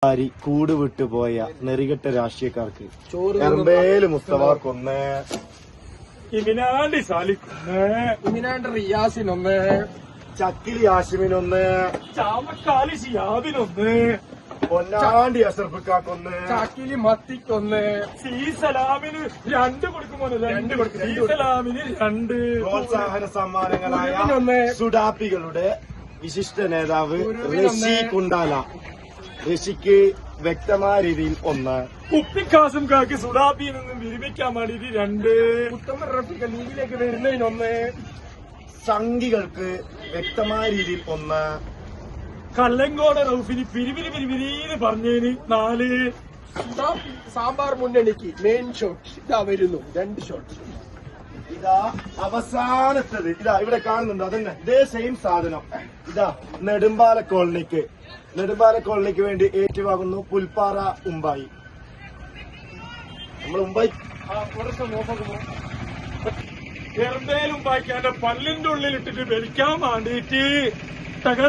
കൂട് വിട്ടുപോയ നെറികെട്ട രാഷ്ട്രീയക്കാർക്ക് എറമ്പേല് മുസ്തഫാക്കൊന്ന്, ഇമിനാണ്ടി സാലിക്കൊന്ന്, ഇമിനാണ്ട് റിയാസിനൊന്ന്, ചക്കിലി ആഷിമിനൊന്ന്, ചാമക്കാലി ഷിയാബിനൊന്ന്, പൊന്നാണ്ടി അഷറഫിക്കാക്കൊന്ന്, ചാക്കിലി മത്തിക്കൊന്ന്, സി സലാമിന് 2 കൊടുക്കുമോ? 2 കൊടുക്കും. സി സലാമിന് 2 പ്രോത്സാഹന സമ്മാനങ്ങളായ ഒന്ന്, സുഡാപ്പികളുടെ വിശിഷ്ട നേതാവ് റഷി കുണ്ടാല. ഋഷിക്ക് വ്യക്തമായ രീതിയിൽ 1, കുപ്പിക്കാസും കാക്ക് സുഡാപ്പിയിൽ നിന്നും വിരമിക്കാൻ വേണ്ടിയിട്ട് 2, ഉത്തമ റഫീഖ് ലീഗിലേക്ക് വരുന്നതിനൊന്ന്, സംഘികൾക്ക് വ്യക്തമായ രീതിയിൽ 1, കല്ലങ്കോട റൌഫിന് പിരിവിരിന്ന് പറഞ്ഞതിന് 4, സാമ്പാർ മുന്നണിക്ക് മെയിൻ ഷോട്ട് ഇതാ വരുന്നു. 2 ഷോട്ട്. ഇതാ അവസാനത്തത്. ഇതാ ഇവിടെ കാണുന്നുണ്ട്. അതന്നെ ഇതേ സെയിം സാധനം. ഇതാ നെടുമ്പാല കോളനിക്ക് വേണ്ടി ഏറ്റുവാങ്ങുന്നു പുൽപ്പാറ ഉമ്പായി. നമ്മൾ ഉമ്പായി എറമ്പേലും ബാക്കി എന്റെ പല്ലിന്റെ ഉള്ളിലിട്ടിട്ട് വലിക്കാൻ വേണ്ടിയിട്ട് ടക